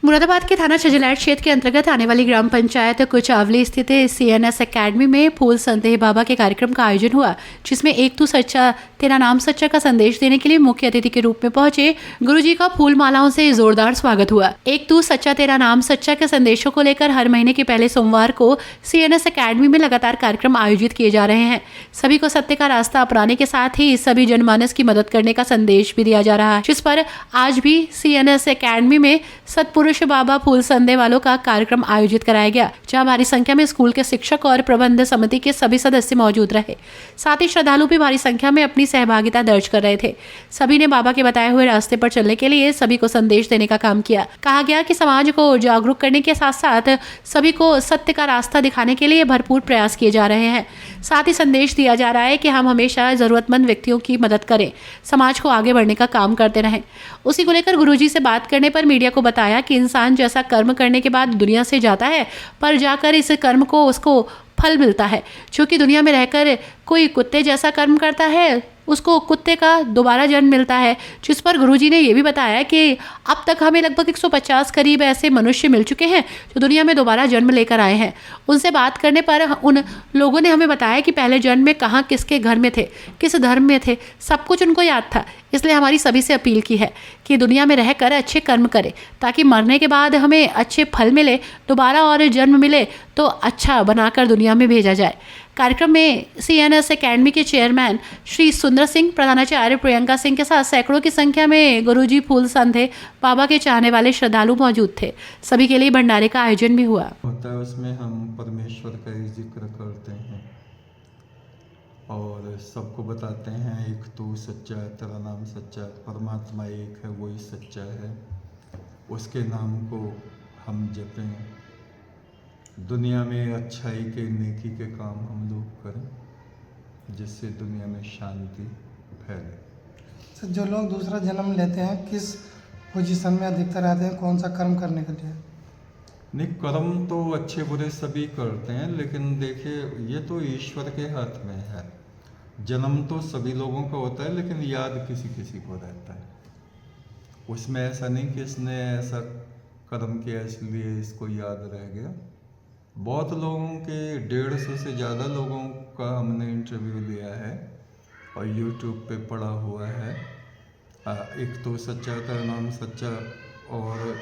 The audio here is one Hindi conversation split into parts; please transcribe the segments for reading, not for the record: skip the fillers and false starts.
मुरादाबाद के थाना छजलैट क्षेत्र के अंतर्गत आने वाली ग्राम पंचायत कुचावली स्थित CNS एकेडमी में फूल संदेह बाबा के कार्यक्रम का आयोजन हुआ, जिसमें एक तू सच्चा तेरा नाम सच्चा का संदेश देने के लिए मुख्य अतिथि के रूप में पहुंचे गुरुजी का फूल मालाओं से जोरदार स्वागत हुआ। एक तू सच्चा तेरा नाम सच्चा के संदेशों को लेकर हर महीने के पहले सोमवार को CNS एकेडमी में लगातार कार्यक्रम आयोजित किए जा रहे हैं। सभी को सत्य का रास्ता अपनाने के साथ ही सभी जनमानस की मदद करने का संदेश भी दिया जा रहा है, जिस पर आज भी CNS एकेडमी में सतपुरुष बाबा फूल संदेह वालों का कार्यक्रम आयोजित कराया गया, जहां भारी संख्या में स्कूल के शिक्षक और प्रबंध समिति के सभी सदस्य मौजूद रहे। साथ ही श्रद्धालु भी भारी संख्या में अपनी सहभागिता दर्ज कर रहे थे। सभी ने बाबा के बताए हुए रास्ते पर चलने के लिए सभी को संदेश देने का काम किया। कहा गया कि समाज को जागरूक करने के साथ साथ सभी को सत्य का रास्ता दिखाने के लिए भरपूर प्रयास किए जा रहे हैं। साथ ही संदेश दिया जा रहा है कि हम हमेशा जरूरतमंद व्यक्तियों की मदद करें, समाज को आगे बढ़ने का काम करते रहें। उसी को लेकर गुरुजी से बात करने पर मीडिया को बताया कि इंसान जैसा कर्म करने के बाद दुनिया से जाता है, पर जाकर इस कर्म को उसको फल मिलता है। जो कि दुनिया में रहकर कोई कुत्ते जैसा कर्म करता है, उसको कुत्ते का दोबारा जन्म मिलता है। जिस पर गुरुजी ने ये भी बताया कि अब तक हमें लगभग 150 करीब ऐसे मनुष्य मिल चुके हैं जो दुनिया में दोबारा जन्म लेकर आए हैं। उनसे बात करने पर उन लोगों ने हमें बताया कि पहले जन्म में कहाँ किसके घर में थे, किस धर्म में थे, सब कुछ उनको याद था। इसलिए हमारी सभी से अपील की है कि दुनिया में रहकर अच्छे कर्म करें, ताकि मरने के बाद हमें अच्छे फल मिले, दोबारा और जन्म मिले तो अच्छा बनाकर दुनिया में भेजा जाए। कार्यक्रम में CNS एकेडमी के चेयरमैन श्री सुंदर सिंह, प्रधानाचार्य प्रियंका सिंह के साथ सैकड़ों की संख्या में गुरुजी फूल संदेह बाबा के चाहने वाले श्रद्धालु मौजूद थे। सभी के लिए भंडारे का आयोजन भी हुआ। होता है उसमें हम परमेश्वर का ही जिक्र करते हैं और सबको बताते हैं एक तू सच्चा तेरा नाम सच्चा, परमात्मा एक है, वही सच्चा है, उसके नाम को हम जपें, दुनिया में अच्छाई के नेकी के काम हम लोग करें, जिससे दुनिया में शांति फैले। जो लोग दूसरा जन्म लेते हैं किस पोजीशन में अधिकतर आते हैं, कौन सा कर्म करने के लिए? नहीं, कर्म तो अच्छे बुरे सभी करते हैं, लेकिन देखिए ये तो ईश्वर के हाथ में है। जन्म तो सभी लोगों का होता है, लेकिन याद किसी किसी को रहता है। उसमें ऐसा नहीं कि इसने ऐसा कर्म किया इसलिए इसको याद रह गया। बहुत लोगों के 150 से ज़्यादा लोगों का हमने इंटरव्यू लिया है और YouTube पे पड़ा हुआ है। एक तो सच्चा तेरा नाम सच्चा और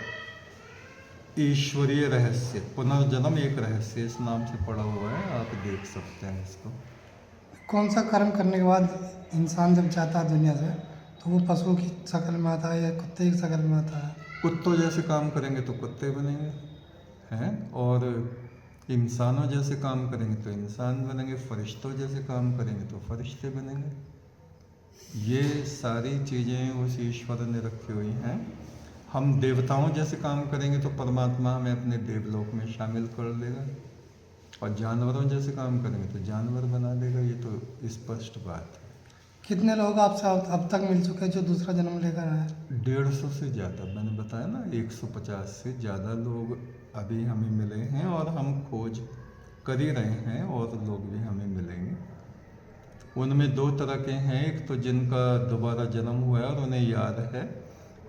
ईश्वरीय रहस्य, पुनर्जन्म एक रहस्य, इस नाम से पड़ा हुआ है, आप देख सकते हैं इसको। कौन सा कर्म करने के बाद इंसान जब जाता है दुनिया से तो वो पशु की शक्ल में आता है या कुत्ते की शक्ल में आता है? कुत्तों जैसे काम करेंगे तो कुत्ते बनेंगे हैं, और इंसानों जैसे काम करेंगे तो इंसान बनेंगे, फरिश्तों जैसे काम करेंगे तो फरिश्ते बनेंगे। ये सारी चीज़ें उस ईश्वर ने रखी हुई हैं। हम देवताओं जैसे काम करेंगे तो परमात्मा हमें अपने देवलोक में शामिल कर देगा, और जानवरों जैसे काम करेंगे तो जानवर बना देगा। ये तो स्पष्ट बात है। कितने लोग आपसे अब तक मिल चुके हैं जो दूसरा जन्म लेकर आए? 150 से ज़्यादा, मैंने बताया ना, 150 से ज़्यादा लोग अभी हमें मिले हैं और हम खोज कर ही रहे हैं, और लोग भी हमें मिलेंगे। उनमें 2 तरह के हैं, एक तो जिनका दोबारा जन्म हुआ है और उन्हें याद है,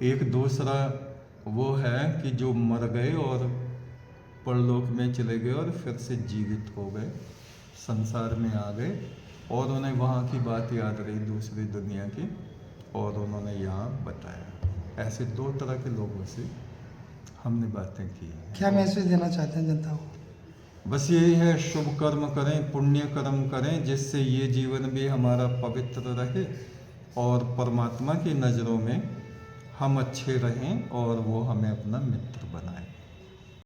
एक दूसरा वो है कि जो मर गए और परलोक में चले गए और फिर से जीवित हो गए, संसार में आ गए, और उन्हें वहाँ की बात याद रही दूसरी दुनिया की, और उन्होंने यहाँ बताया। ऐसे 2 तरह के लोगों से हमने बातें की हैं। क्या मैसेज देना चाहते हैं जनता को? बस यही है, शुभ कर्म करें, पुण्य कर्म करें, जिससे ये जीवन भी हमारा पवित्र रहे और परमात्मा की नज़रों में हम अच्छे रहें और वो हमें अपना मित्र बनाए।